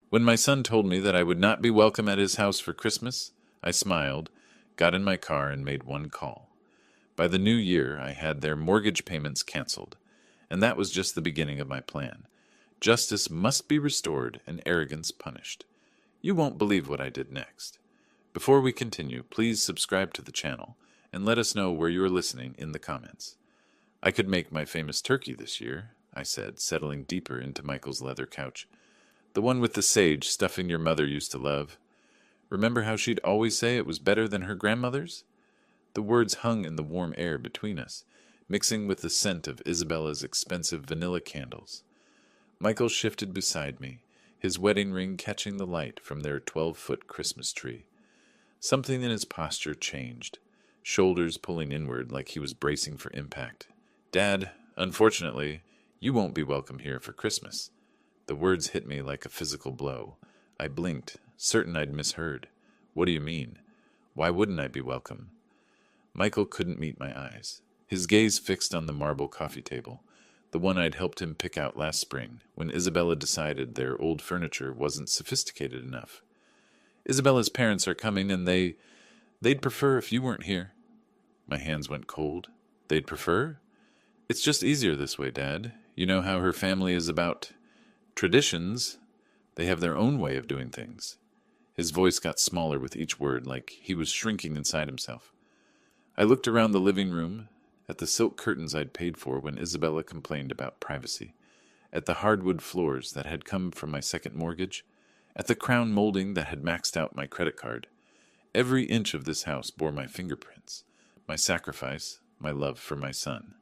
When my son told me that I would not be welcome at his house for Christmas, I smiled, got in my car, and made one call. By the new year, I had their mortgage payments canceled, and that was just the beginning of my plan. Justice must be restored and arrogance punished. You won't believe what I did next. Before we continue, please subscribe to the channel and let us know where you are listening in the comments. I could make my famous turkey this year, I said, settling deeper into Michael's leather couch. The one with the sage stuffing your mother used to love. Remember how she'd always say it was better than her grandmother's? The words hung in the warm air between us, mixing with the scent of Isabella's expensive vanilla candles. Michael shifted beside me, his wedding ring catching the light from their 12-foot Christmas tree. Something in his posture changed, shoulders pulling inward like he was bracing for impact. Dad, unfortunately, you won't be welcome here for Christmas. The words hit me like a physical blow. I blinked, certain I'd misheard. What do you mean? Why wouldn't I be welcome? Michael couldn't meet my eyes, his gaze fixed on the marble coffee table, the one I'd helped him pick out last spring when Isabella decided their old furniture wasn't sophisticated enough. Isabella's parents are coming and they'd prefer if you weren't here. My hands went cold. They'd prefer? It's just easier this way, Dad. You know how her family is about traditions. They have their own way of doing things. His voice got smaller with each word, like he was shrinking inside himself. I looked around the living room, at the silk curtains I'd paid for when Isabella complained about privacy, at the hardwood floors that had come from my second mortgage, at the crown molding that had maxed out my credit card. Every inch of this house bore my fingerprints, my sacrifice, my love for my son.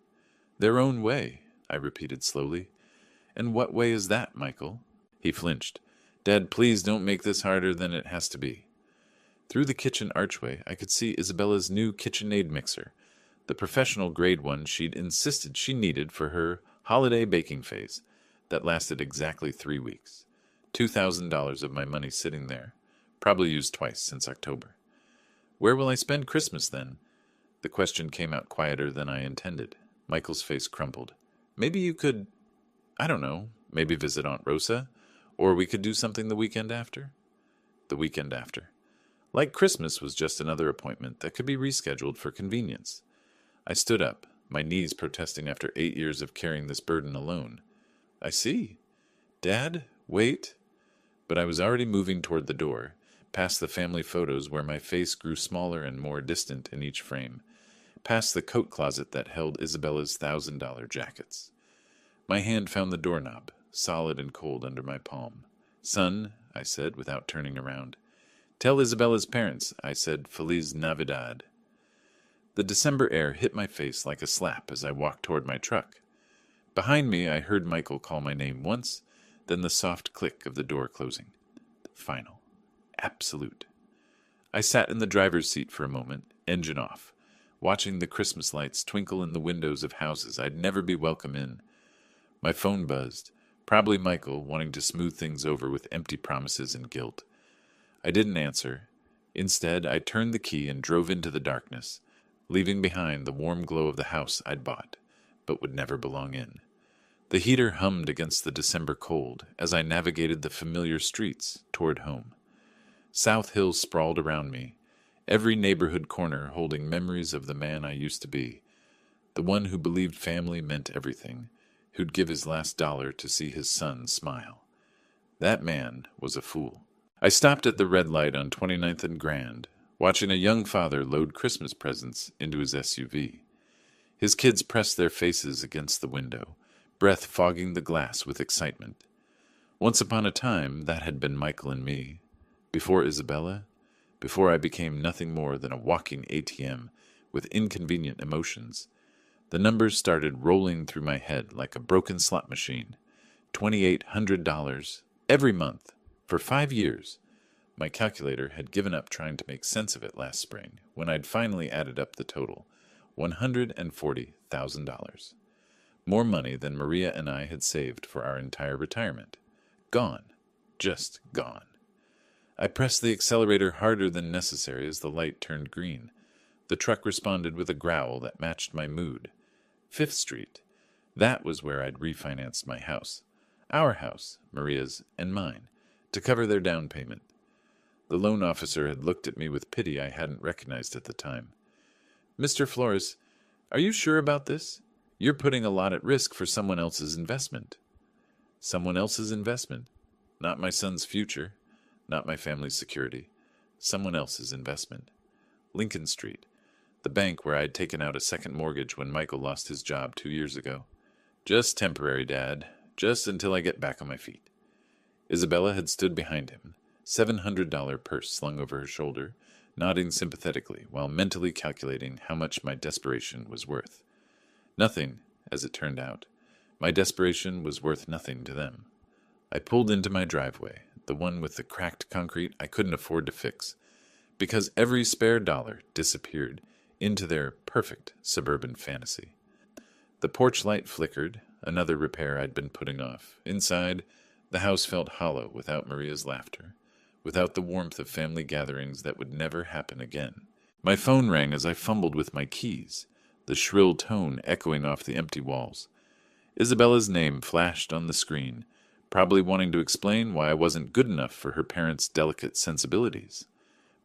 Their own way, I repeated slowly. And what way is that, Michael? He flinched. Dad, please don't make this harder than it has to be. Through the kitchen archway, I could see Isabella's new KitchenAid mixer, the professional-grade one she'd insisted she needed for her holiday baking phase that lasted exactly 3 weeks. $2,000 of my money sitting there, probably used twice since October. Where will I spend Christmas, then? The question came out quieter than I intended. Michael's face crumpled. Maybe you could, I don't know, maybe visit Aunt Rosa, or we could do something the weekend after. The weekend after. Like Christmas was just another appointment that could be rescheduled for convenience. I stood up, my knees protesting after 8 years of carrying this burden alone. I see. Dad, wait. But I was already moving toward the door, past the family photos where my face grew smaller and more distant in each frame, past the coat closet that held Isabella's $1,000 jackets. My hand found the doorknob, solid and cold under my palm. Son, I said without turning around. Tell Isabella's parents, I said, Feliz Navidad. The December air hit my face like a slap as I walked toward my truck. Behind me, I heard Michael call my name once, then the soft click of the door closing. Final. Absolute. I sat in the driver's seat for a moment, engine off, watching the Christmas lights twinkle in the windows of houses I'd never be welcome in. My phone buzzed, probably Michael wanting to smooth things over with empty promises and guilt. I didn't answer. Instead, I turned the key and drove into the darkness, leaving behind the warm glow of the house I'd bought, but would never belong in. The heater hummed against the December cold as I navigated the familiar streets toward home. South Hills sprawled around me, every neighborhood corner holding memories of the man I used to be, the one who believed family meant everything, who'd give his last dollar to see his son smile. That man was a fool. I stopped at the red light on 29th and Grand, watching a young father load Christmas presents into his SUV. His kids pressed their faces against the window, breath fogging the glass with excitement. Once upon a time, that had been Michael and me. Before Isabella, before I became nothing more than a walking ATM with inconvenient emotions, the numbers started rolling through my head like a broken slot machine. $2,800 every month for 5 years. My calculator had given up trying to make sense of it last spring when I'd finally added up the total, $140,000. More money than Maria and I had saved for our entire retirement. Gone. Just gone. I pressed the accelerator harder than necessary as the light turned green. The truck responded with a growl that matched my mood. 5th Street. That was where I'd refinanced my house. Our house, Maria's, and mine. to cover their down payment. The loan officer had looked at me with pity I hadn't recognized at the time. "Mr. Flores, are you sure about this? You're putting a lot at risk for someone else's investment." Someone else's investment? Not my son's future, not my family's security. Someone else's investment. Lincoln Street, the bank where I'd taken out a second mortgage when Michael lost his job 2 years ago. "Just temporary, Dad. Just until I get back on my feet." Isabella had stood behind him, $700 purse slung over her shoulder, nodding sympathetically while mentally calculating how much my desperation was worth. Nothing, as it turned out. My desperation was worth nothing to them. I pulled into my driveway, the one with the cracked concrete I couldn't afford to fix, because every spare dollar disappeared into their perfect suburban fantasy. The porch light flickered, another repair I'd been putting off. Inside, the house felt hollow without Maria's laughter, without the warmth of family gatherings that would never happen again. My phone rang as I fumbled with my keys, the shrill tone echoing off the empty walls. Isabella's name flashed on the screen, probably wanting to explain why I wasn't good enough for her parents' delicate sensibilities.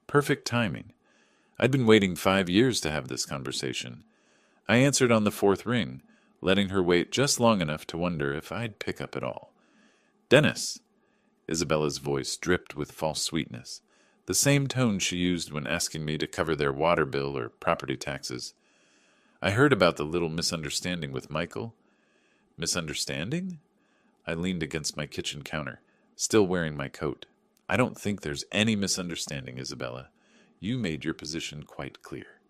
Perfect timing. I'd been waiting 5 years to have this conversation. I answered on the 4th ring, letting her wait just long enough to wonder if I'd pick up at all. "Dennis!" Isabella's voice dripped with false sweetness, the same tone she used when asking me to cover their water bill or property taxes. "I heard about the little misunderstanding with Michael." "Misunderstanding?" I leaned against my kitchen counter, still wearing my coat. "I don't think there's any misunderstanding, Isabella. You made your position quite clear."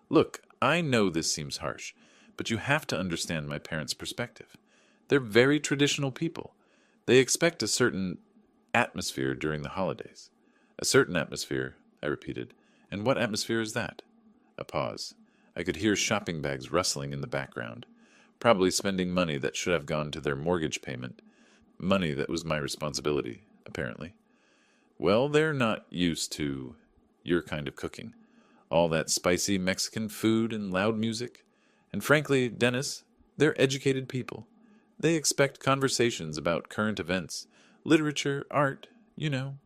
"Look, I know this seems harsh, but you have to understand my parents' perspective. They're very traditional people. They expect a certain atmosphere during the holidays." "A certain atmosphere," I repeated. "And what atmosphere is that?" A pause. I could hear shopping bags rustling in the background. Probably spending money that should have gone to their mortgage payment. Money that was my responsibility, apparently. "Well, they're not used to your kind of cooking. All that spicy Mexican food and loud music. And frankly, Dennis, they're educated people. They expect conversations about current events, literature, art, you know."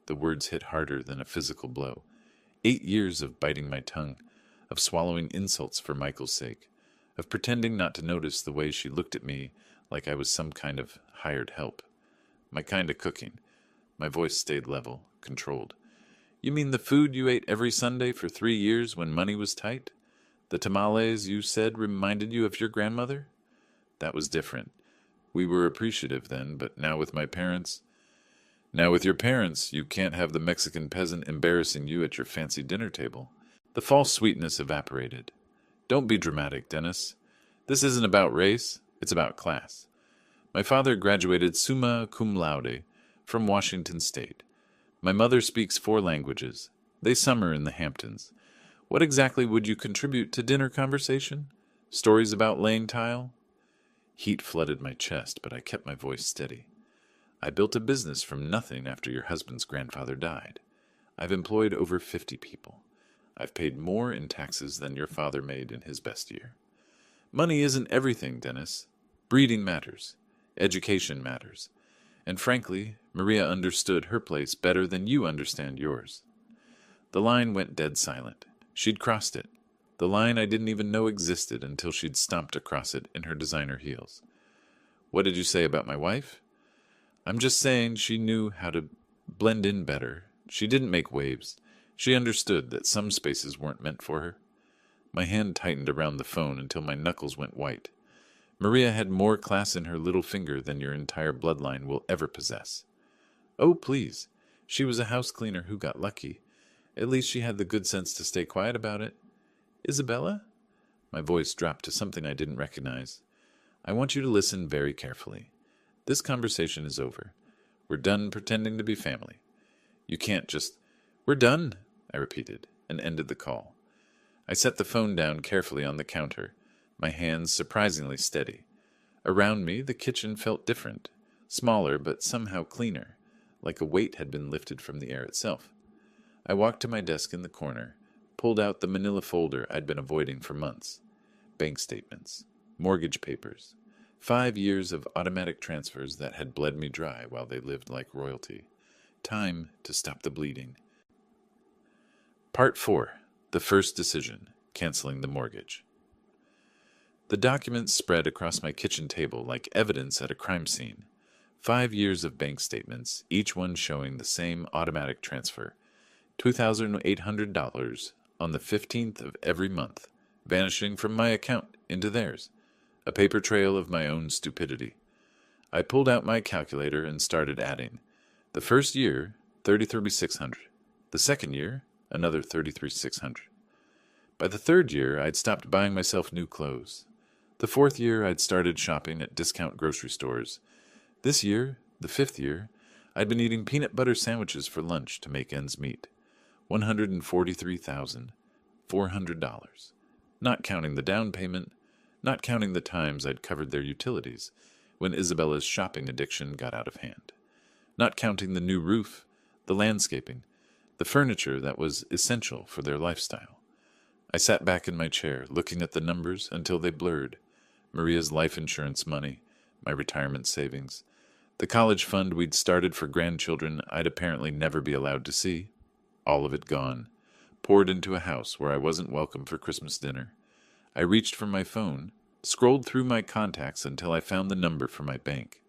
The words hit harder than a physical blow. 8 years of biting my tongue, of swallowing insults for Michael's sake, of pretending not to notice the way she looked at me like I was some kind of hired help. "My kind of cooking." My voice stayed level, controlled. "You mean the food you ate every Sunday for 3 years when money was tight? The tamales you said reminded you of your grandmother?" That was different. We were appreciative then, but now with my parents... "Now with your parents, you can't have the Mexican peasant embarrassing you at your fancy dinner table." The false sweetness evaporated. "Don't be dramatic, Dennis. This isn't about race, it's about class. My father graduated summa cum laude from Washington State. My mother speaks 4 languages. They summer in the Hamptons. What exactly would you contribute to dinner conversation? Stories about laying tile?" Heat flooded my chest, but I kept my voice steady. "I built a business from nothing after your husband's grandfather died. I've employed over 50 people. I've paid more in taxes than your father made in his best year. Money isn't everything, Dennis. Breeding matters. Education matters. And frankly, Maria understood her place better than you understand yours." The line went dead silent. She'd crossed it. The line I didn't even know existed until she'd stomped across it in her designer heels. "What did you say about my wife?" "I'm just saying she knew how to blend in better. She didn't make waves. She understood that some spaces weren't meant for her." My hand tightened around the phone until my knuckles went white. "Maria had more class in her little finger than your entire bloodline will ever possess." "Oh, please. She was a house cleaner who got lucky. At least she had the good sense to stay quiet about it." "Isabella?" My voice dropped to something I didn't recognize. "I want you to listen very carefully. This conversation is over. We're done pretending to be family. You can't just..." "We're done," I repeated, and ended the call. I set the phone down carefully on the counter, my hands surprisingly steady. Around me, the kitchen felt different, smaller but somehow cleaner, like a weight had been lifted from the air itself. I walked to my desk in the corner, pulled out the manila folder I'd been avoiding for months. Bank statements, mortgage papers, 5 years of automatic transfers that had bled me dry while they lived like royalty. Time to stop the bleeding. Part 4. The first decision, canceling the mortgage. The documents spread across my kitchen table like evidence at a crime scene. 5 years of bank statements, each one showing the same automatic transfer. $2,800 on the 15th of every month, vanishing from my account into theirs. A paper trail of my own stupidity. I pulled out my calculator and started adding. The first year, $33,600. The second year, another $33,600. By the third year, I'd stopped buying myself new clothes. The fourth year, I'd started shopping at discount grocery stores. This year, the fifth year, I'd been eating peanut butter sandwiches for lunch to make ends meet. $143,400. Not counting the down payment, not counting the times I'd covered their utilities when Isabella's shopping addiction got out of hand. Not counting the new roof, the landscaping, the furniture that was essential for their lifestyle. I sat back in my chair, looking at the numbers until they blurred. Maria's life insurance money, my retirement savings, the college fund we'd started for grandchildren I'd apparently never be allowed to see. All of it gone, poured into a house where I wasn't welcome for Christmas dinner. I reached for my phone, scrolled through my contacts until I found the number for my bank.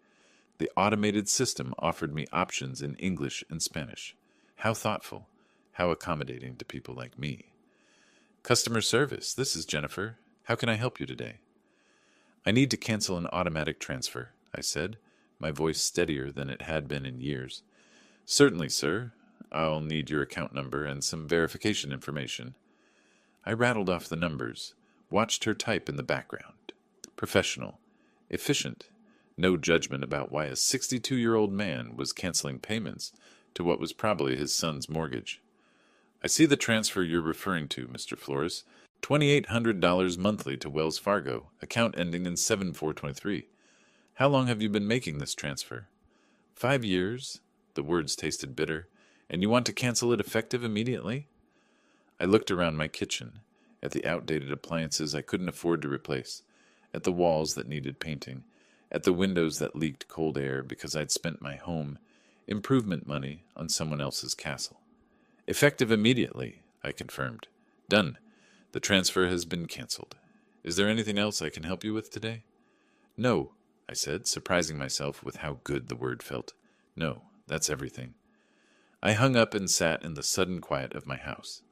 The automated system offered me options in English and Spanish. How thoughtful, how accommodating to people like me. Customer service, this is Jennifer. How can I help you today? I need to cancel an automatic transfer, I said, my voice steadier than it had been in years. Certainly, sir. I'll need your account number and some verification information. I rattled off the numbers, watched her type in the background. Professional, efficient, no judgment about why a 62-year-old man was canceling payments to what was probably his son's mortgage. I see the transfer you're referring to, Mr. Flores. $2,800 monthly to Wells Fargo, account ending in 7423. How long have you been making this transfer? 5 years. The words tasted bitter. And you want to cancel it effective immediately? I looked around my kitchen, at the outdated appliances I couldn't afford to replace, at the walls that needed painting, at the windows that leaked cold air because I'd spent my home improvement money on someone else's castle. Effective immediately, I confirmed. Done. The transfer has been canceled. Is there anything else I can help you with today? No, I said, surprising myself with how good the word felt. No, that's everything. I hung up and sat in the sudden quiet of my house.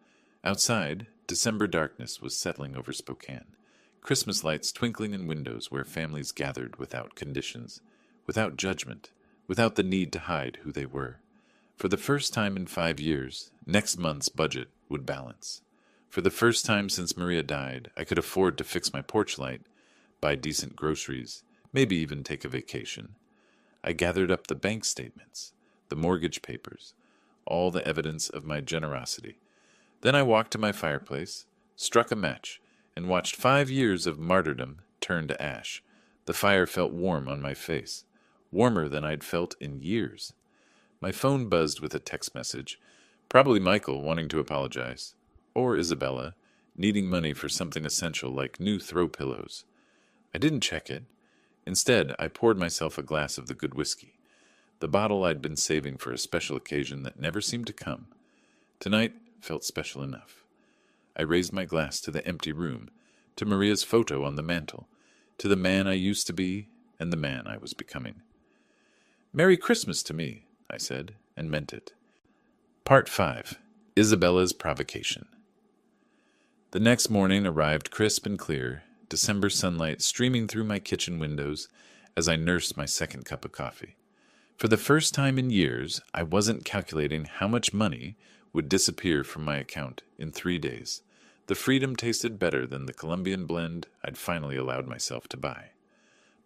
Outside, December darkness was settling over Spokane, Christmas lights twinkling in windows where families gathered without conditions, without judgment, without the need to hide who they were. For the first time in 5 years, next month's budget would balance. For the first time since Maria died, I could afford to fix my porch light, buy decent groceries, maybe even take a vacation. I gathered up the bank statements, the mortgage papers, all the evidence of my generosity. Then I walked to my fireplace, struck a match, and watched 5 years of martyrdom turn to ash. The fire felt warm on my face, warmer than I'd felt in years. My phone buzzed with a text message, probably Michael wanting to apologize, or Isabella, needing money for something essential like new throw pillows. I didn't check it. Instead, I poured myself a glass of the good whiskey, the bottle I'd been saving for a special occasion that never seemed to come. Tonight felt special enough. I raised my glass to the empty room, to Maria's photo on the mantel, to the man I used to be and the man I was becoming. Merry Christmas to me, I said, and meant it. Part 5. Isabella's Provocation. The next morning arrived crisp and clear, December sunlight streaming through my kitchen windows as I nursed my second cup of coffee. For the first time in years, I wasn't calculating how much money would disappear from my account in 3 days. The freedom tasted better than the Colombian blend I'd finally allowed myself to buy.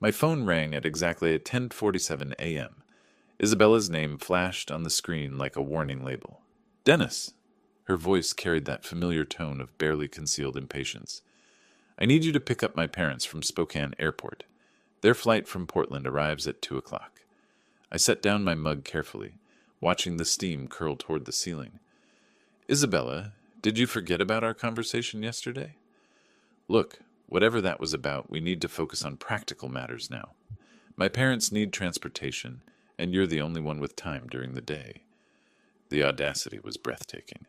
My phone rang at exactly 10:47 a.m. Isabella's name flashed on the screen like a warning label. Dennis! Her voice carried that familiar tone of barely concealed impatience. I need you to pick up my parents from Spokane Airport. Their flight from Portland arrives at 2 o'clock. I set down my mug carefully, watching the steam curl toward the ceiling. Isabella, did you forget about our conversation yesterday? Look, Whatever that was about, we need to focus on practical matters now. My parents need transportation, and you're the only one with time during the day. The audacity was breathtaking.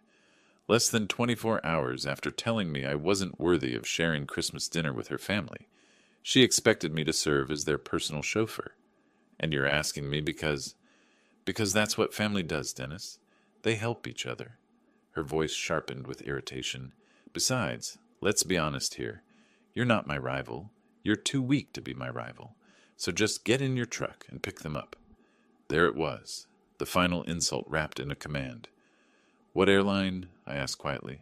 Less than 24 hours after telling me I wasn't worthy of sharing Christmas dinner with her family, she expected me to serve as their personal chauffeur. And you're asking me because that's what family does, Dennis. They help each other. Her voice sharpened with irritation. Besides, let's be honest here. You're not my rival. You're too weak to be my rival. So just get in your truck and pick them up. There it was, the final insult wrapped in a command. What airline? I asked quietly.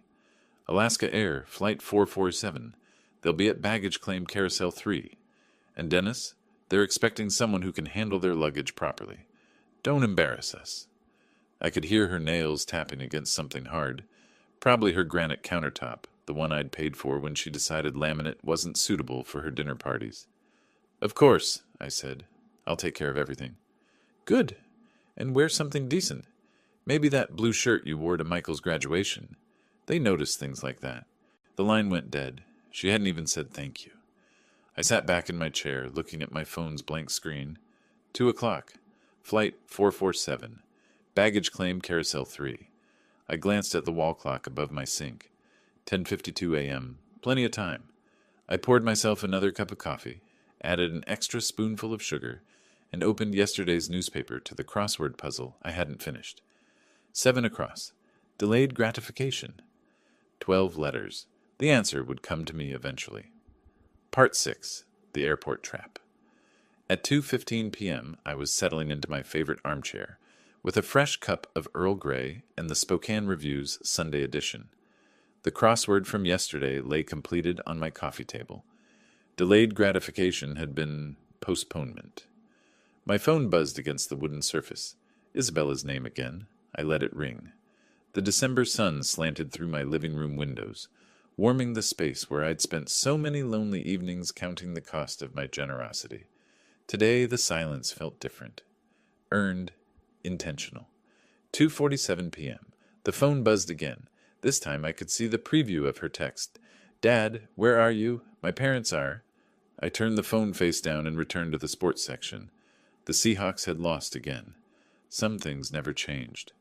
Alaska Air, Flight 447. They'll be at baggage claim Carousel 3. And Dennis, they're expecting someone who can handle their luggage properly. Don't embarrass us. I could hear her nails tapping against something hard. Probably her granite countertop, the one I'd paid for when she decided laminate wasn't suitable for her dinner parties. Of course, I said. I'll take care of everything. Good. And wear something decent. Maybe that blue shirt you wore to Michael's graduation. They notice things like that. The line went dead. She hadn't even said thank you. I sat back in my chair, looking at my phone's blank screen. 2:00. Flight 447. Baggage claim Carousel 3. I glanced at the wall clock above my sink. 10:52 a.m. Plenty of time. I poured myself another cup of coffee, added an extra spoonful of sugar, and opened yesterday's newspaper to the crossword puzzle I hadn't finished. 7 across. Delayed gratification. 12 letters. The answer would come to me eventually. Part 6. The Airport Trap. At 2:15 p.m., I was settling into my favorite armchair, with a fresh cup of Earl Grey and the Spokane Review's Sunday edition. The crossword from yesterday lay completed on my coffee table. Delayed gratification had been postponement. My phone buzzed against the wooden surface. Isabella's name again. I let it ring. The December sun slanted through my living room windows, warming the space where I'd spent so many lonely evenings counting the cost of my generosity. Today the silence felt different. Earned, intentional. 2:47 p.m. The phone buzzed again. This time I could see the preview of her text. Dad, where are you? My parents are. I turned the phone face down and returned to the sports section. The Seahawks had lost again. Some things never changed.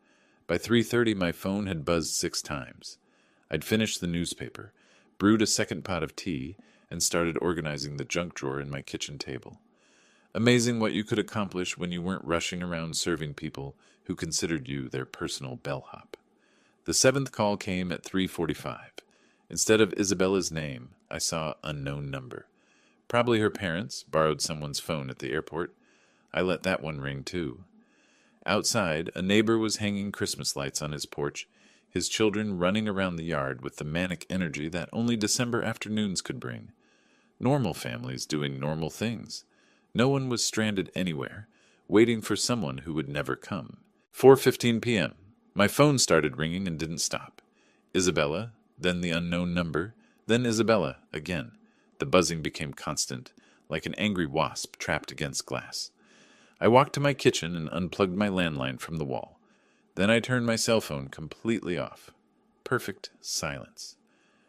By 3:30 my phone had buzzed 6 times. I'd finished the newspaper, brewed a second pot of tea, and started organizing the junk drawer in my kitchen table. Amazing what you could accomplish when you weren't rushing around serving people who considered you their personal bellhop. The 7th call came at 3:45. Instead of Isabella's name, I saw unknown number. Probably her parents borrowed someone's phone at the airport. I let that one ring too. Outside, a neighbor was hanging Christmas lights on his porch, his children running around the yard with the manic energy that only December afternoons could bring. Normal families doing normal things. No one was stranded anywhere, waiting for someone who would never come. 4:15 p.m. My phone started ringing and didn't stop. Isabella, then the unknown number, then Isabella again. The buzzing became constant, like an angry wasp trapped against glass. I walked to my kitchen and unplugged my landline from the wall. Then I turned my cell phone completely off. Perfect silence.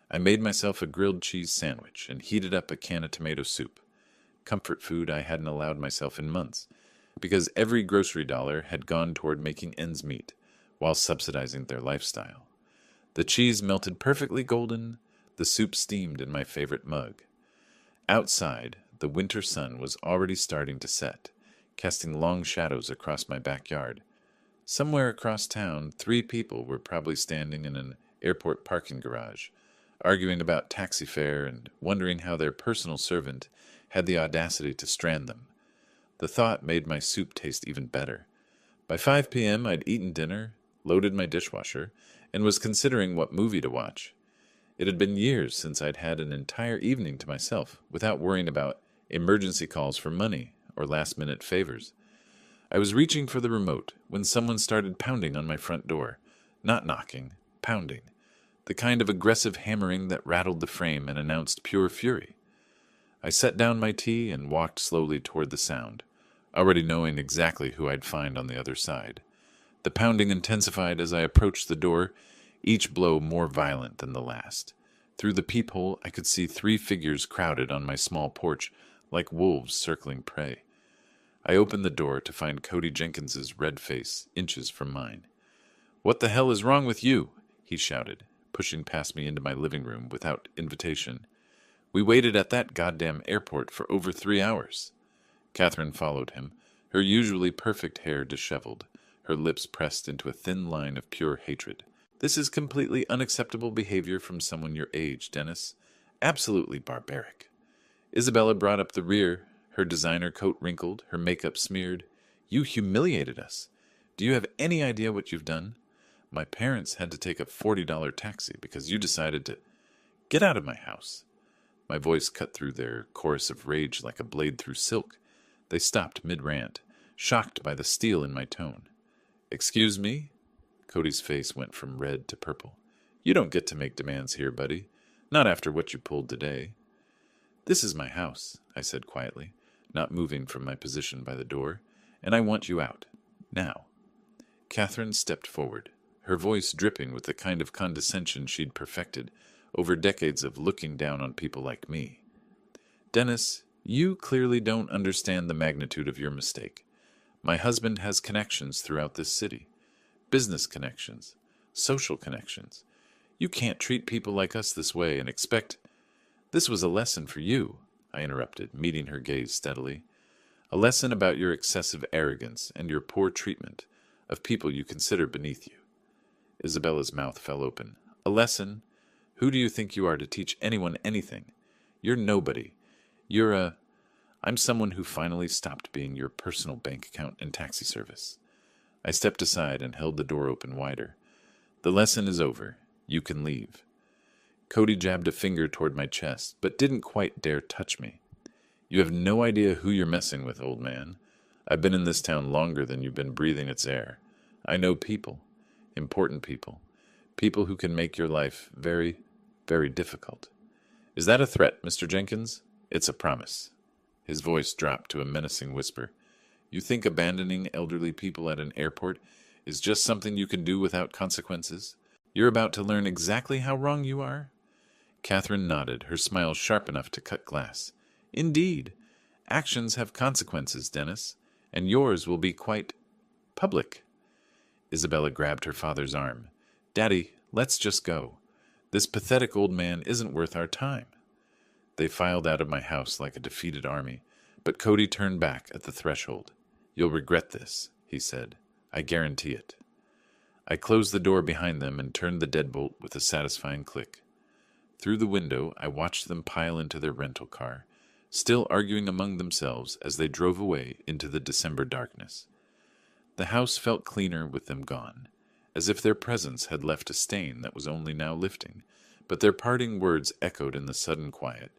I made myself a grilled cheese sandwich and heated up a can of tomato soup. Comfort food I hadn't allowed myself in months, because every grocery dollar had gone toward making ends meet, while subsidizing their lifestyle. The cheese melted perfectly golden, the soup steamed in my favorite mug. Outside, the winter sun was already starting to set, casting long shadows across my backyard. Somewhere across town, 3 people were probably standing in an airport parking garage, arguing about taxi fare and wondering how their personal servant had the audacity to strand them. The thought made my soup taste even better. By 5 p.m. I'd eaten dinner, loaded my dishwasher, and was considering what movie to watch. It had been years since I'd had an entire evening to myself without worrying about emergency calls for money or last-minute favors. I was reaching for the remote when someone started pounding on my front door. Not knocking, pounding. The kind of aggressive hammering that rattled the frame and announced pure fury. I set down my tea and walked slowly toward the sound, already knowing exactly who I'd find on the other side. The pounding intensified as I approached the door, each blow more violent than the last. Through the peephole, I could see 3 figures crowded on my small porch, like wolves circling prey. I opened the door to find Cody Jenkins's red face inches from mine. "What the hell is wrong with you?" he shouted, pushing past me into my living room without invitation. "We waited at that goddamn airport for over 3 hours." Catherine followed him, her usually perfect hair disheveled, her lips pressed into a thin line of pure hatred. "This is completely unacceptable behavior from someone your age, Dennis. Absolutely barbaric." Isabella brought up the rear, her designer coat wrinkled, her makeup smeared. "You humiliated us. Do you have any idea what you've done? My parents had to take a $40 taxi because you decided to get out of my house." My voice cut through their chorus of rage like a blade through silk. They stopped mid-rant, shocked by the steel in my tone. "Excuse me?" Cody's face went from red to purple. "You don't get to make demands here, buddy. Not after what you pulled today." "This is my house," I said quietly, not moving from my position by the door, "and I want you out. Now." Catherine stepped forward, her voice dripping with the kind of condescension she'd perfected over decades of looking down on people like me. "Dennis, you clearly don't understand the magnitude of your mistake. My husband has connections throughout this city. Business connections, social connections. You can't treat people like us this way and expect—" "This was a lesson for you," I interrupted, meeting her gaze steadily. "A lesson about your excessive arrogance and your poor treatment of people you consider beneath you." Isabella's mouth fell open. "A lesson? Who do you think you are to teach anyone anything? You're nobody. I'm someone who finally stopped being your personal bank account and taxi service." I stepped aside and held the door open wider. "The lesson is over. You can leave." Cody jabbed a finger toward my chest, but didn't quite dare touch me. "You have no idea who you're messing with, old man. I've been in this town longer than you've been breathing its air. I know people, important people, people who can make your life very, very difficult." "Is that a threat, Mr. Jenkins?" "It's a promise." His voice dropped to a menacing whisper. "You think abandoning elderly people at an airport is just something you can do without consequences? You're about to learn exactly how wrong you are?" Catherine nodded, her smile sharp enough to cut glass. "Indeed. Actions have consequences, Dennis, and yours will be quite public." Isabella grabbed her father's arm. "Daddy, let's just go. This pathetic old man isn't worth our time." They filed out of my house like a defeated army, but Cody turned back at the threshold. "You'll regret this," he said. "I guarantee it." I closed the door behind them and turned the deadbolt with a satisfying click. Through the window, I watched them pile into their rental car, still arguing among themselves as they drove away into the December darkness. The house felt cleaner with them gone, as if their presence had left a stain that was only now lifting, but their parting words echoed in the sudden quiet.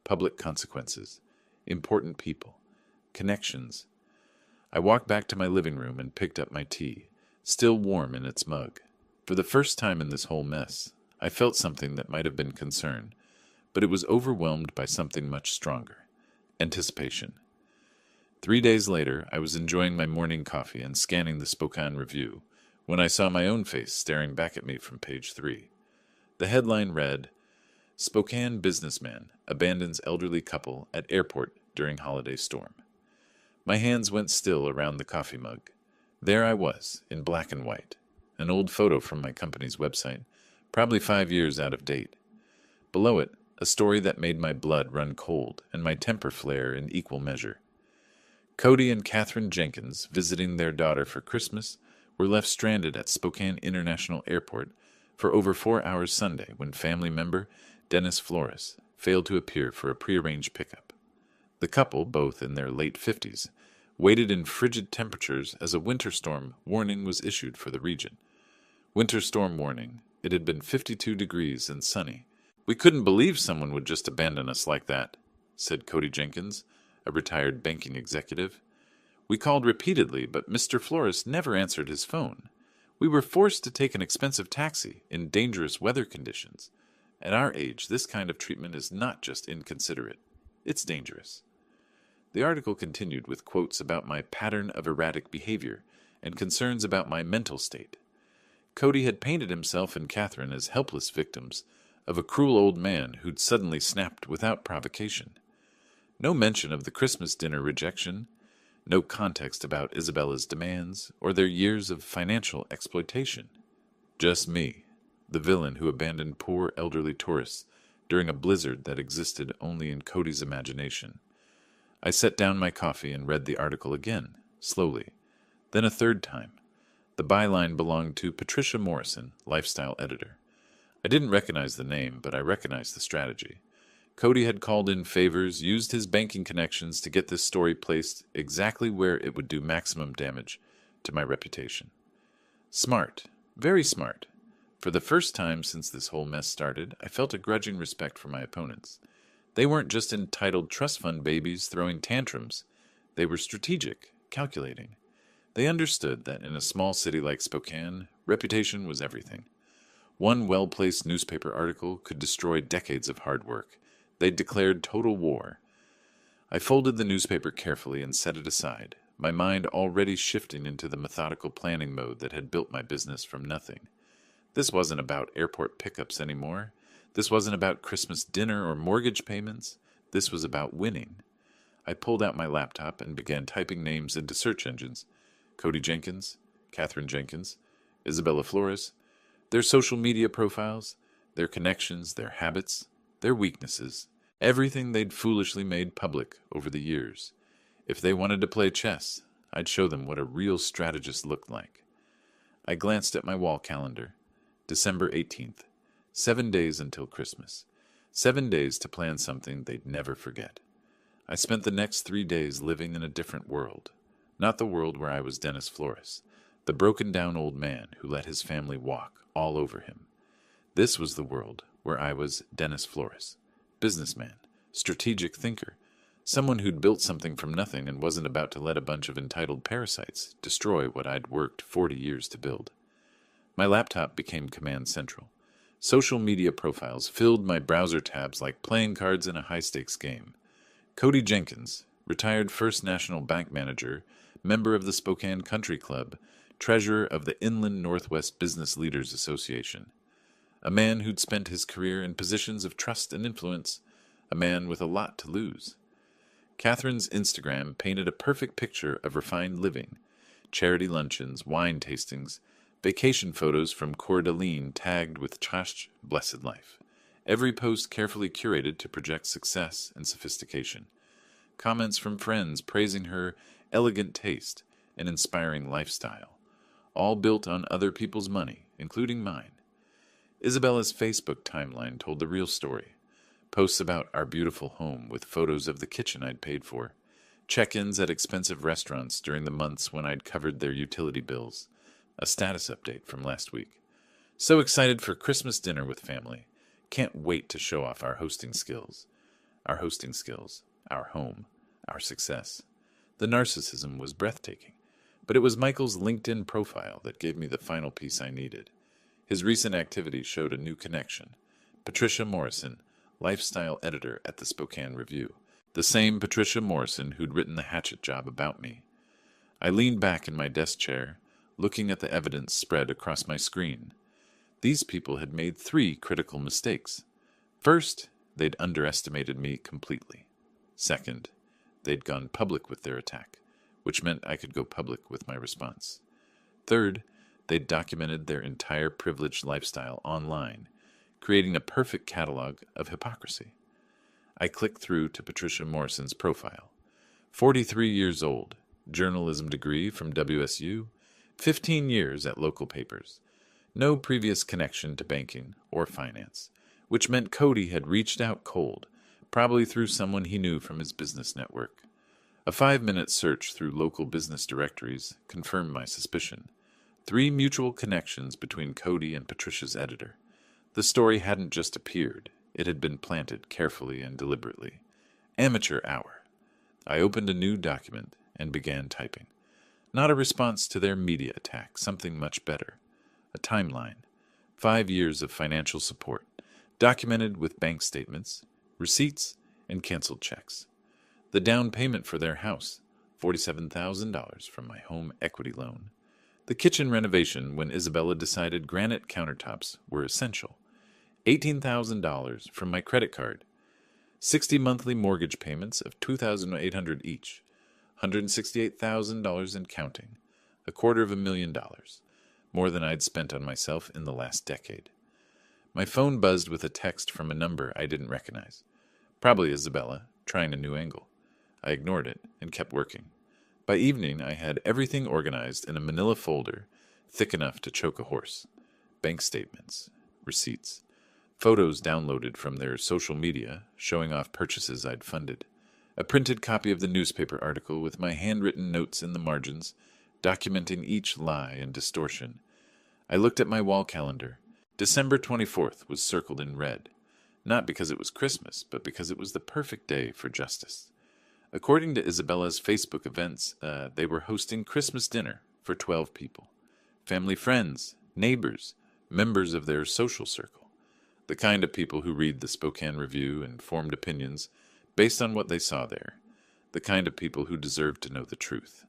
Public consequences, important people, connections. I walked back to my living room and picked up my tea, still warm in its mug. For the first time in this whole mess, I felt something that might have been concern, but it was overwhelmed by something much stronger: anticipation. 3 days later, I was enjoying my morning coffee and scanning the Spokane Review when I saw my own face staring back at me from page 3. The headline read, "Spokane Businessman Abandons Elderly Couple at Airport During Holiday Storm." My hands went still around the coffee mug. There I was, in black and white, an old photo from my company's website, probably 5 years out of date. Below it, a story that made my blood run cold and my temper flare in equal measure. Cody and Catherine Jenkins, visiting their daughter for Christmas, were left stranded at Spokane International Airport for over 4 hours Sunday when family member Dennis Flores failed to appear for a prearranged pickup. The couple, both in their late 50s, waited in frigid temperatures as a winter storm warning was issued for the region. Winter storm warning. It had been 52 degrees and sunny. "We couldn't believe someone would just abandon us like that," said Cody Jenkins, a retired banking executive. "We called repeatedly, but Mr. Flores never answered his phone. We were forced to take an expensive taxi in dangerous weather conditions. At our age, this kind of treatment is not just inconsiderate. It's dangerous." The article continued with quotes about my pattern of erratic behavior and concerns about my mental state. Cody had painted himself and Catherine as helpless victims of a cruel old man who'd suddenly snapped without provocation. No mention of the Christmas dinner rejection, no context about Isabella's demands or their years of financial exploitation. Just me, the villain who abandoned poor elderly tourists during a blizzard that existed only in Cody's imagination. I set down my coffee and read the article again, slowly, then a third time. The byline belonged to Patricia Morrison, lifestyle editor. I didn't recognize the name, but I recognized the strategy. Cody had called in favors, used his banking connections to get this story placed exactly where it would do maximum damage to my reputation. Smart, very smart. For the first time since this whole mess started, I felt a grudging respect for my opponents. They weren't just entitled trust fund babies throwing tantrums. They were strategic, calculating. They understood that in a small city like Spokane, reputation was everything. One well-placed newspaper article could destroy decades of hard work. They'd declared total war. I folded the newspaper carefully and set it aside, my mind already shifting into the methodical planning mode that had built my business from nothing. This wasn't about airport pickups anymore. This wasn't about Christmas dinner or mortgage payments. This was about winning. I pulled out my laptop and began typing names into search engines. Cody Jenkins, Catherine Jenkins, Isabella Flores, their social media profiles, their connections, their habits, their weaknesses, everything they'd foolishly made public over the years. If they wanted to play chess, I'd show them what a real strategist looked like. I glanced at my wall calendar. December 18th. 7 days until Christmas. 7 days to plan something they'd never forget. I spent the next 3 days living in a different world. Not the world where I was Dennis Flores, the broken-down old man who let his family walk all over him. This was the world where I was Dennis Flores, businessman, strategic thinker, someone who'd built something from nothing and wasn't about to let a bunch of entitled parasites destroy what I'd worked 40 years to build. My laptop became command central. Social media profiles filled my browser tabs like playing cards in a high-stakes game. Cody Jenkins, retired First National Bank manager, member of the Spokane Country Club, treasurer of the Inland Northwest Business Leaders Association. A man who'd spent his career in positions of trust and influence, a man with a lot to lose. Catherine's Instagram painted a perfect picture of refined living, charity luncheons, wine tastings, vacation photos from Coeur d'Alene tagged with Chash blessed life. Every post carefully curated to project success and sophistication. Comments from friends praising her elegant taste and inspiring lifestyle, all built on other people's money, including mine. Isabella's Facebook timeline told the real story. Posts about our beautiful home with photos of the kitchen I'd paid for. Check-ins at expensive restaurants during the months when I'd covered their utility bills. A status update from last week. So excited for Christmas dinner with family. Can't wait to show off our hosting skills. Our hosting skills. Our home. Our success. The narcissism was breathtaking. But it was Michael's LinkedIn profile that gave me the final piece I needed. His recent activity showed a new connection. Patricia Morrison, lifestyle editor at the Spokane Review. The same Patricia Morrison who'd written the hatchet job about me. I leaned back in my desk chair, looking at the evidence spread across my screen. These people had made 3 critical mistakes. First, they'd underestimated me completely. Second, they'd gone public with their attack, which meant I could go public with my response. Third, they'd documented their entire privileged lifestyle online, creating a perfect catalog of hypocrisy. I clicked through to Patricia Morrison's profile. 43 years old, journalism degree from WSU, 15 years at local papers. No previous connection to banking or finance, which meant Cody had reached out cold, probably through someone he knew from his business network. A 5-minute search through local business directories confirmed my suspicion. 3 mutual connections between Cody and Patricia's editor. The story hadn't just appeared. It had been planted carefully and deliberately. Amateur hour. I opened a new document and began typing. Not a response to their media attack, something much better. A timeline. 5 years of financial support, documented with bank statements, receipts, and canceled checks. The down payment for their house, $47,000 from my home equity loan. The kitchen renovation when Isabella decided granite countertops were essential. $18,000 from my credit card, 60 monthly mortgage payments of $2,800 each, $168,000 and counting, $250,000, more than I'd spent on myself in the last decade. My phone buzzed with a text from a number I didn't recognize. Probably Isabella, trying a new angle. I ignored it and kept working. By evening, I had everything organized in a manila folder thick enough to choke a horse. Bank statements, receipts, photos downloaded from their social media showing off purchases I'd funded, a printed copy of the newspaper article with my handwritten notes in the margins, documenting each lie and distortion. I looked at my wall calendar. December 24th was circled in red, not because it was Christmas, but because it was the perfect day for justice. According to Isabella's Facebook events, they were hosting Christmas dinner for 12 people. Family friends, neighbors, members of their social circle. The kind of people who read the Spokane Review and formed opinions based on what they saw there. The kind of people who deserved to know the truth.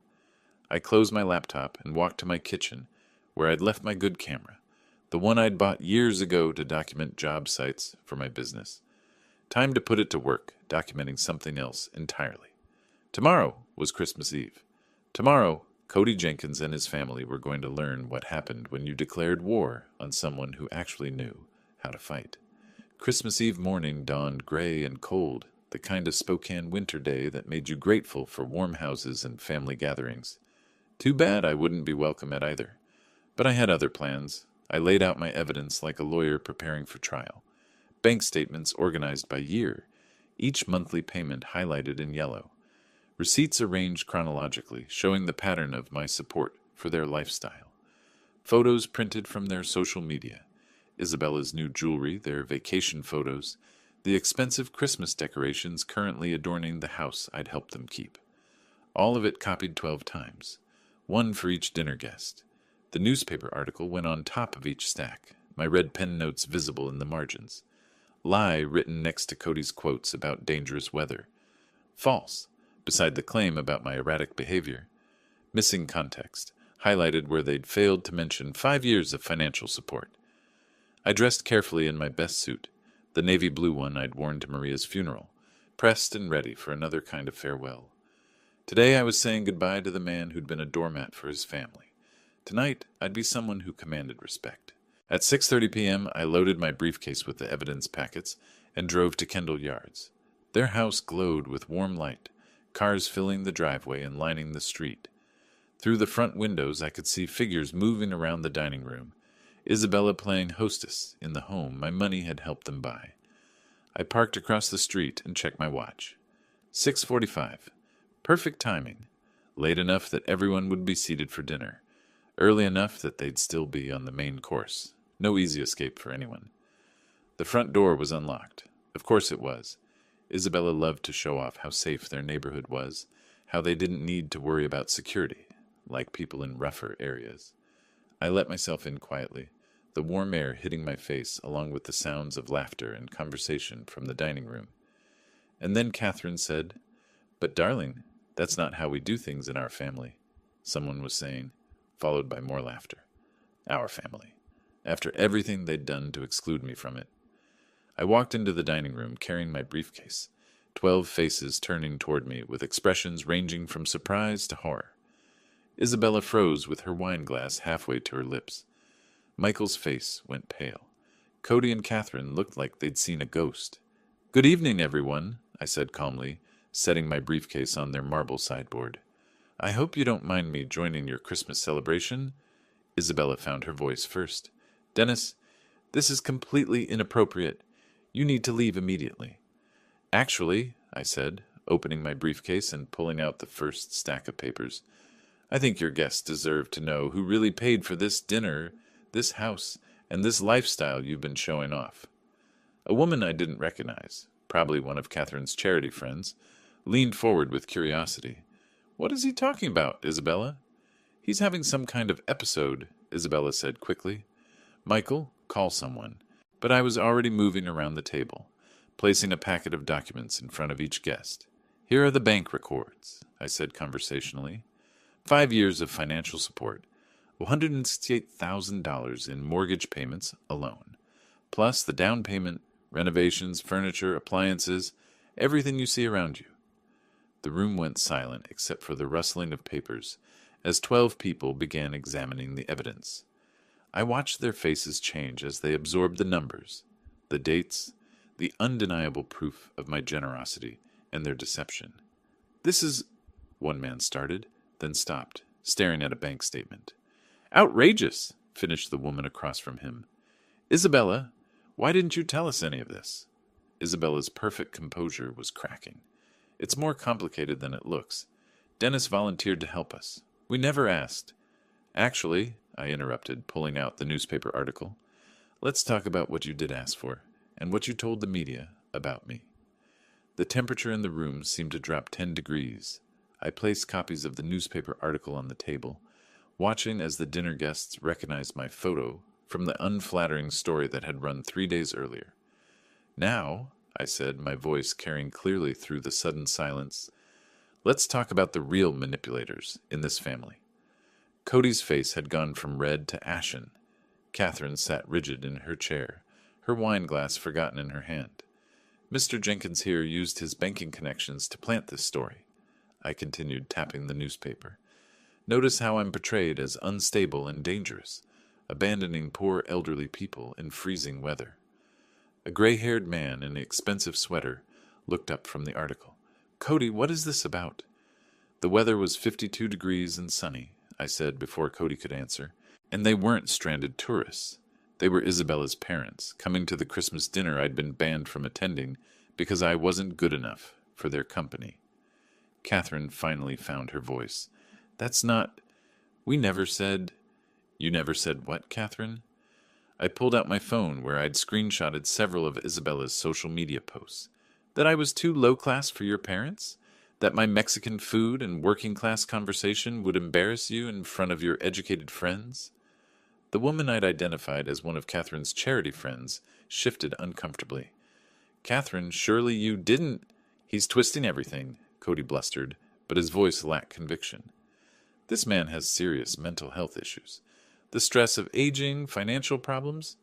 I closed my laptop and walked to my kitchen, where I'd left my good camera, the one I'd bought years ago to document job sites for my business. Time to put it to work, documenting something else entirely. Tomorrow was Christmas Eve. Tomorrow, Cody Jenkins and his family were going to learn what happened when you declared war on someone who actually knew how to fight. Christmas Eve morning dawned gray and cold, the kind of Spokane winter day that made you grateful for warm houses and family gatherings. Too bad I wouldn't be welcome at either. But I had other plans. I laid out my evidence like a lawyer preparing for trial. Bank statements organized by year, each monthly payment highlighted in yellow. Receipts arranged chronologically, showing the pattern of my support for their lifestyle. Photos printed from their social media. Isabella's new jewelry, their vacation photos, the expensive Christmas decorations currently adorning the house I'd helped them keep. All of it copied 12 times, one for each dinner guest. The newspaper article went on top of each stack, my red pen notes visible in the margins. Lie written next to Cody's quotes about dangerous weather. False, beside the claim about my erratic behavior. Missing context, highlighted where they'd failed to mention 5 years of financial support. I dressed carefully in my best suit, the navy blue one I'd worn to Maria's funeral, pressed and ready for another kind of farewell. Today I was saying goodbye to the man who'd been a doormat for his family. Tonight I'd be someone who commanded respect. At 6:30 p.m. I loaded my briefcase with the evidence packets and drove to Kendall Yards. Their house glowed with warm light, cars filling the driveway and lining the street. Through the front windows I could see figures moving around the dining room, Isabella playing hostess in the home my money had helped them buy. I parked across the street and checked my watch. 6:45. Perfect timing. Late enough that everyone would be seated for dinner. Early enough that they'd still be on the main course. No easy escape for anyone. The front door was unlocked. Of course it was. Isabella loved to show off how safe their neighborhood was, how they didn't need to worry about security, like people in rougher areas. I let myself in quietly, the warm air hitting my face along with the sounds of laughter and conversation from the dining room. And then Catherine said, "But darling, that's not how we do things in our family," someone was saying, followed by more laughter. Our family. After everything they'd done to exclude me from it. I walked into the dining room carrying my briefcase, 12 faces turning toward me with expressions ranging from surprise to horror. Isabella froze with her wine glass halfway to her lips. Michael's face went pale. Cody and Catherine looked like they'd seen a ghost. "Good evening, everyone," I said calmly, setting my briefcase on their marble sideboard. "I hope you don't mind me joining your Christmas celebration." Isabella found her voice first. "Dennis, this is completely inappropriate. You need to leave immediately." "Actually," I said, opening my briefcase and pulling out the first stack of papers, "I think your guests deserve to know who really paid for this dinner, this house, and this lifestyle you've been showing off." A woman I didn't recognize, probably one of Catherine's charity friends, leaned forward with curiosity. "What is he talking about, Isabella?" "He's having some kind of episode," Isabella said quickly. "Michael, call someone." But I was already moving around the table, placing a packet of documents in front of each guest. "Here are the bank records," I said conversationally. 5 years of financial support, $168,000 in mortgage payments alone, plus the down payment, renovations, furniture, appliances, everything you see around you. The room went silent except for the rustling of papers as 12 people began examining the evidence. I watched their faces change as they absorbed the numbers, the dates, the undeniable proof of my generosity and their deception. "This is," one man started, then stopped, staring at a bank statement. "Outrageous," finished the woman across from him. "Isabella, why didn't you tell us any of this?" Isabella's perfect composure was cracking. "It's more complicated than it looks. Dennis volunteered to help us. We never asked." "Actually," I interrupted, pulling out the newspaper article, "let's talk about what you did ask for, and what you told the media about me." The temperature in the room seemed to drop 10 degrees. I placed copies of the newspaper article on the table, watching as the dinner guests recognized my photo from the unflattering story that had run 3 days earlier. "Now," I said, my voice carrying clearly through the sudden silence, "let's talk about the real manipulators in this family." Cody's face had gone from red to ashen. Catherine sat rigid in her chair, her wine glass forgotten in her hand. "Mr. Jenkins here used his banking connections to plant this story," I continued, tapping the newspaper. "Notice how I'm portrayed as unstable and dangerous, abandoning poor elderly people in freezing weather." A gray-haired man in an expensive sweater looked up from the article. "Cody, what is this about?" "The weather was 52 degrees and sunny," I said before Cody could answer. "And they weren't stranded tourists. They were Isabella's parents, coming to the Christmas dinner I'd been banned from attending because I wasn't good enough for their company." Catherine finally found her voice. "That's not... We never said..." "You never said what, Catherine?" I pulled out my phone where I'd screenshotted several of Isabella's social media posts. "That I was too low-class for your parents? That my Mexican food and working-class conversation would embarrass you in front of your educated friends?" The woman I'd identified as one of Catherine's charity friends shifted uncomfortably. "Catherine, surely you didn't..." "He's twisting everything," Cody blustered, but his voice lacked conviction. "This man has serious mental health issues. The stress of aging, financial problems..."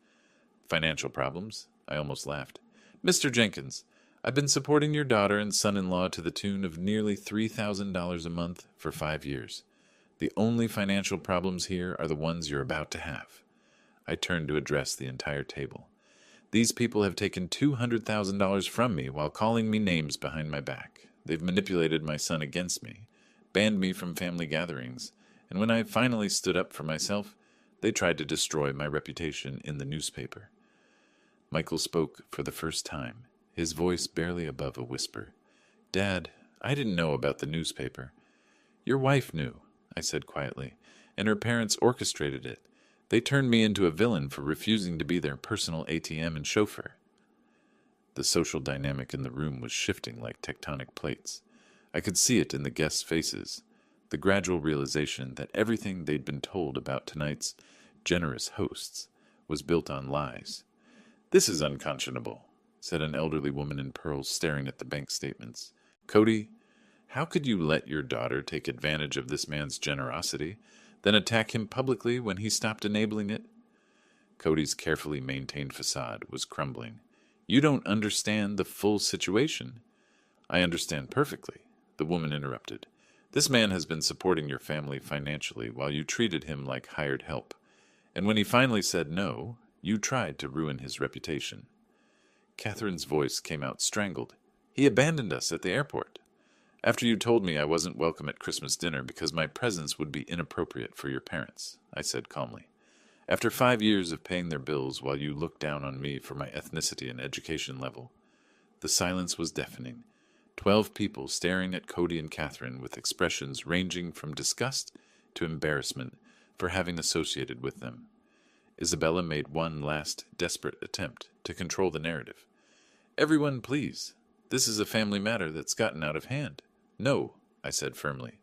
"Financial problems?" I almost laughed. "Mr. Jenkins, I've been supporting your daughter and son-in-law to the tune of nearly $3,000 a month for 5 years. The only financial problems here are the ones you're about to have." I turned to address the entire table. "These people have taken $200,000 from me while calling me names behind my back. They've manipulated my son against me, banned me from family gatherings, and when I finally stood up for myself, they tried to destroy my reputation in the newspaper." Michael spoke for the first time, his voice barely above a whisper. "Dad, I didn't know about the newspaper." "Your wife knew," I said quietly, "and her parents orchestrated it. They turned me into a villain for refusing to be their personal ATM and chauffeur." The social dynamic in the room was shifting like tectonic plates. I could see it in the guests' faces, the gradual realization that everything they'd been told about tonight's generous hosts was built on lies. "This is unconscionable," said an elderly woman in pearls staring at the bank statements. "Cody, how could you let your daughter take advantage of this man's generosity, then attack him publicly when he stopped enabling it?" Cody's carefully maintained facade was crumbling. "You don't understand the full situation." "I understand perfectly," the woman interrupted. "This man has been supporting your family financially while you treated him like hired help. And when he finally said no, you tried to ruin his reputation." Catherine's voice came out strangled. "He abandoned us at the airport. After you told me I wasn't welcome at Christmas dinner because my presence would be inappropriate for your parents," I said calmly. "After 5 years of paying their bills while you looked down on me for my ethnicity and education level." The silence was deafening. 12 people staring at Cody and Catherine with expressions ranging from disgust to embarrassment for having associated with them. Isabella made one last desperate attempt to control the narrative. "Everyone, please. This is a family matter that's gotten out of hand." "No," I said firmly.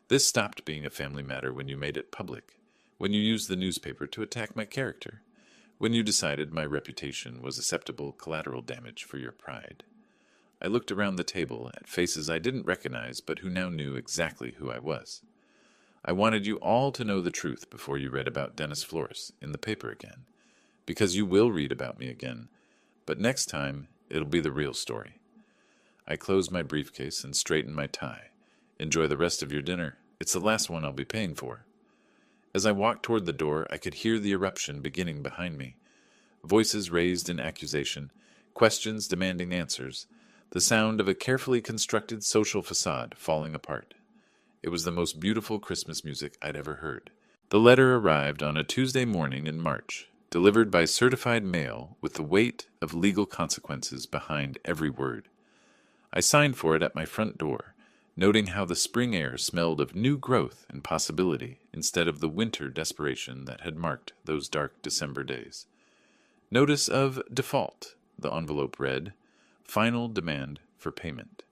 "This stopped being a family matter when you made it public, when you used the newspaper to attack my character, when you decided my reputation was acceptable collateral damage for your pride." I looked around the table at faces I didn't recognize but who now knew exactly who I was. "I wanted you all to know the truth before you read about Dennis Flores in the paper again, because you will read about me again. But next time, it'll be the real story. I closed my briefcase and straightened my tie. Enjoy the rest of your dinner. It's the last one I'll be paying for. As I walked toward the door, I could hear the eruption beginning behind me. Voices raised in accusation, questions demanding answers, the sound of a carefully constructed social facade falling apart. It was the most beautiful Christmas music I'd ever heard. The letter arrived on a Tuesday morning in March, delivered by certified mail with the weight of legal consequences behind every word. I signed for it at my front door, noting how the spring air smelled of new growth and possibility instead of the winter desperation that had marked those dark December days. Notice of default, the envelope read, final demand for payment.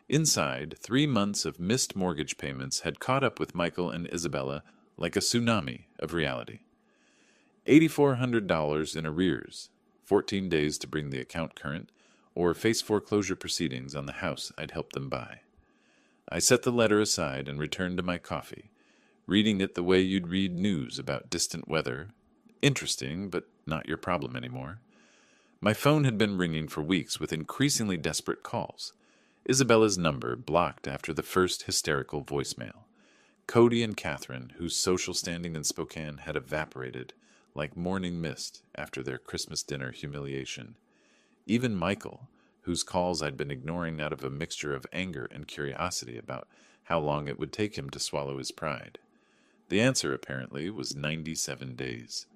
Inside, 3 months of missed mortgage payments had caught up with Michael and Isabella like a tsunami of reality. $8,400 in arrears, 14 days to bring the account current, or face foreclosure proceedings on the house I'd helped them buy. I set the letter aside and returned to my coffee, reading it the way you'd read news about distant weather. Interesting, but not your problem anymore. My phone had been ringing for weeks with increasingly desperate calls. Isabella's number blocked after the first hysterical voicemail. Cody and Catherine, whose social standing in Spokane had evaporated like morning mist after their Christmas dinner humiliation. Even Michael, whose calls I'd been ignoring out of a mixture of anger and curiosity about how long it would take him to swallow his pride. The answer, apparently, was 97 days.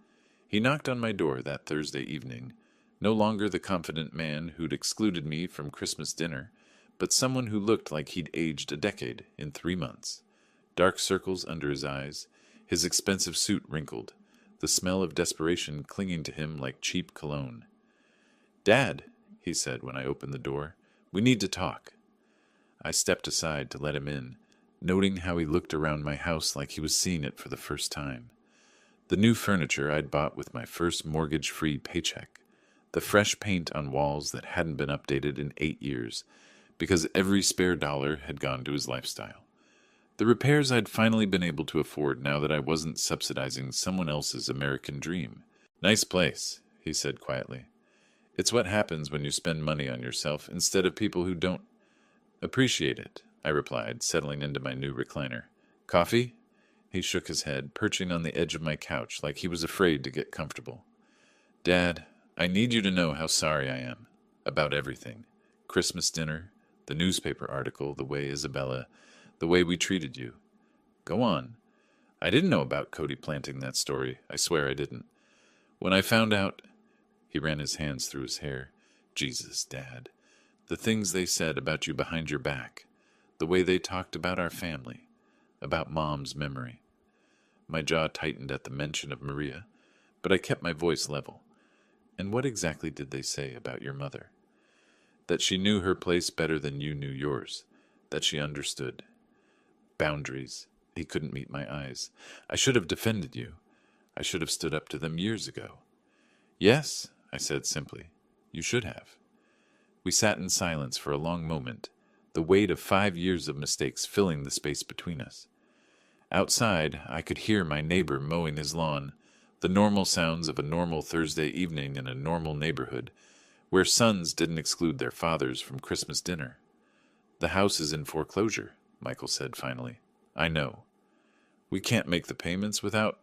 He knocked on my door that Thursday evening, no longer the confident man who'd excluded me from Christmas dinner, but someone who looked like he'd aged a decade in 3 months. Dark circles under his eyes, his expensive suit wrinkled, the smell of desperation clinging to him like cheap cologne. "Dad," he said when I opened the door, "we need to talk." I stepped aside to let him in, noting how he looked around my house like he was seeing it for the first time. The new furniture I'd bought with my first mortgage-free paycheck, the fresh paint on walls that hadn't been updated in 8 years, because every spare dollar had gone to his lifestyle. The repairs I'd finally been able to afford now that I wasn't subsidizing someone else's American dream. "Nice place," he said quietly. "It's what happens when you spend money on yourself instead of people who don't appreciate it," I replied, settling into my new recliner. "Coffee?" He shook his head, perching on the edge of my couch like he was afraid to get comfortable. "Dad, I need you to know how sorry I am. About everything. Christmas dinner, the newspaper article, the way Isabella, the way we treated you." "Go on." "I didn't know about Cody planting that story. I swear I didn't. When I found out..." He ran his hands through his hair. "Jesus, Dad. The things they said about you behind your back. The way they talked about our family. About Mom's memory." My jaw tightened at the mention of Maria, but I kept my voice level. "And what exactly did they say about your mother?" "That she knew her place better than you knew yours. That she understood. Boundaries." He couldn't meet my eyes. "I should have defended you. I should have stood up to them years ago." "Yes," I said simply. "You should have." We sat in silence for a long moment, the weight of 5 years of mistakes filling the space between us. Outside, I could hear my neighbor mowing his lawn, the normal sounds of a normal Thursday evening in a normal neighborhood, where sons didn't exclude their fathers from Christmas dinner. "The house is in foreclosure," Michael said finally. "I know. We can't make the payments without..."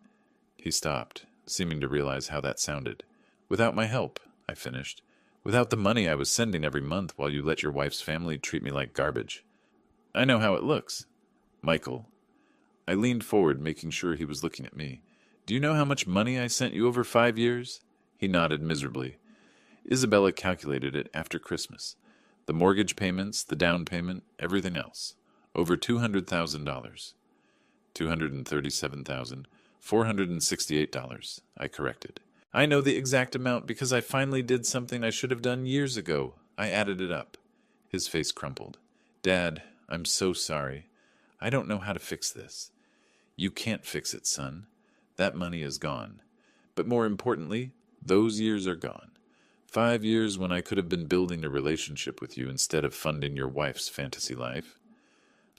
He stopped, seeming to realize how that sounded. "Without my help," I finished. "Without the money I was sending every month while you let your wife's family treat me like garbage. I know how it looks." "Michael." I leaned forward, making sure he was looking at me. "Do you know how much money I sent you over 5 years?" He nodded miserably. Isabella calculated it after Christmas. The mortgage payments, the down payment, everything else. Over $200,000. $237,468, I corrected. "I know the exact amount because I finally did something I should have done years ago. I added it up." His face crumpled. "Dad, I'm so sorry. I don't know how to fix this." "You can't fix it, son. That money is gone. But more importantly, those years are gone. 5 years when I could have been building a relationship with you instead of funding your wife's fantasy life."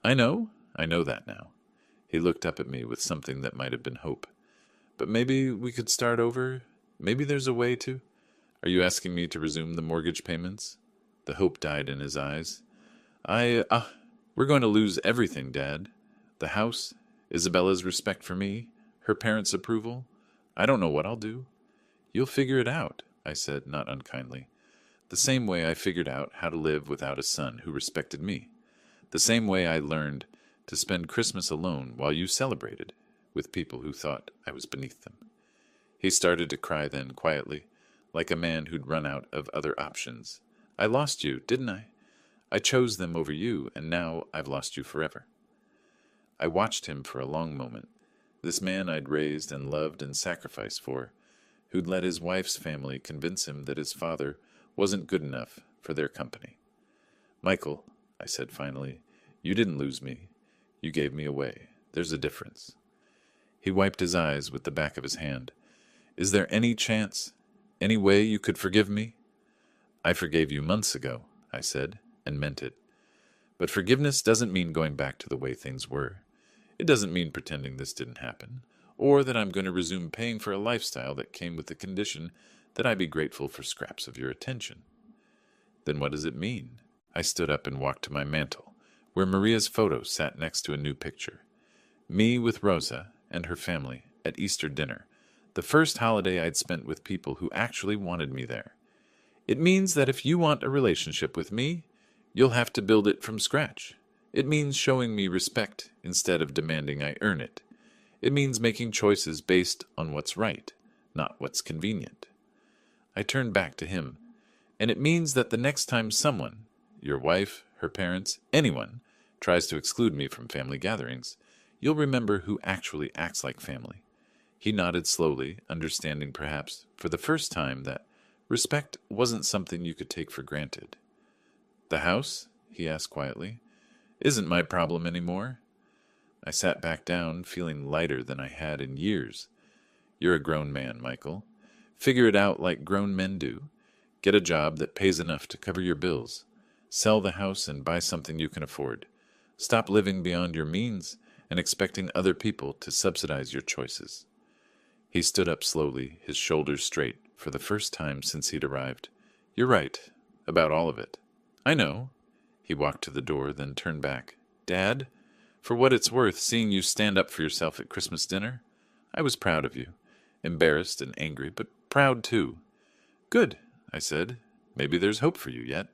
I know that now." He looked up at me with something that might have been hope. "But maybe we could start over? Maybe there's a way to. Are you asking me to resume the mortgage payments? The hope died in his eyes. We're going to lose everything, Dad. The house, Isabella's respect for me, her parents' approval. I don't know what I'll do. You'll figure it out, I said, not unkindly. The same way I figured out how to live without a son who respected me. The same way I learned to spend Christmas alone while you celebrated with people who thought I was beneath them. He started to cry then, quietly, like a man who'd run out of other options. I lost you, didn't I? I chose them over you, and now I've lost you forever. I watched him for a long moment, this man I'd raised and loved and sacrificed for, who'd let his wife's family convince him that his father wasn't good enough for their company. Michael, I said finally, you didn't lose me. You gave me away. There's a difference. He wiped his eyes with the back of his hand. Is there any chance, any way you could forgive me? I forgave you months ago, I said, and meant it. But forgiveness doesn't mean going back to the way things were. It doesn't mean pretending this didn't happen, or that I'm going to resume paying for a lifestyle that came with the condition that I be grateful for scraps of your attention. Then what does it mean? I stood up and walked to my mantel, where Maria's photo sat next to a new picture. Me with Rosa and her family at Easter dinner, the first holiday I'd spent with people who actually wanted me there. It means that if you want a relationship with me, you'll have to build it from scratch. It means showing me respect instead of demanding I earn it. It means making choices based on what's right, not what's convenient. I turned back to him, and it means that the next time someone, your wife, her parents, anyone, tries to exclude me from family gatherings, you'll remember who actually acts like family. He nodded slowly, understanding perhaps for the first time that respect wasn't something you could take for granted. The house, he asked quietly, isn't my problem anymore. I sat back down, feeling lighter than I had in years. You're a grown man, Michael. Figure it out like grown men do. Get a job that pays enough to cover your bills. Sell the house and buy something you can afford. Stop living beyond your means and expecting other people to subsidize your choices. He stood up slowly, his shoulders straight, for the first time since he'd arrived. You're right, about all of it. I know. He walked to the door, then turned back. Dad, for what it's worth, seeing you stand up for yourself at Christmas dinner, I was proud of you. Embarrassed and angry, but proud too. Good, I said. Maybe there's hope for you yet.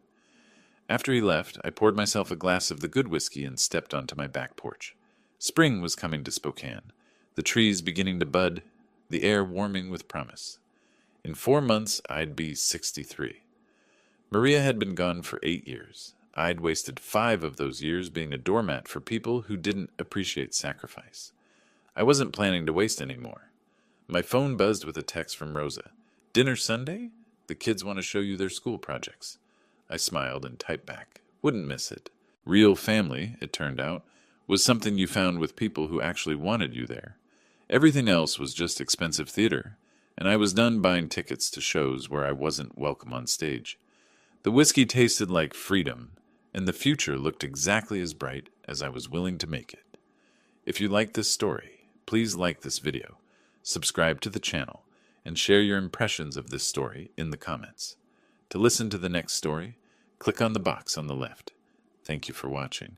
After he left, I poured myself a glass of the good whiskey and stepped onto my back porch. Spring was coming to Spokane, the trees beginning to bud, the air warming with promise. In 4 months, I'd be 63. Maria had been gone for 8 years. I'd wasted 5 of those years being a doormat for people who didn't appreciate sacrifice. I wasn't planning to waste any more. My phone buzzed with a text from Rosa. Dinner Sunday? The kids want to show you their school projects. I smiled and typed back. Wouldn't miss it. Real family, it turned out, was something you found with people who actually wanted you there. Everything else was just expensive theater, and I was done buying tickets to shows where I wasn't welcome on stage. The whiskey tasted like freedom, and the future looked exactly as bright as I was willing to make it. If you like this story, please like this video, subscribe to the channel, and share your impressions of this story in the comments. To listen to the next story, click on the box on the left. Thank you for watching.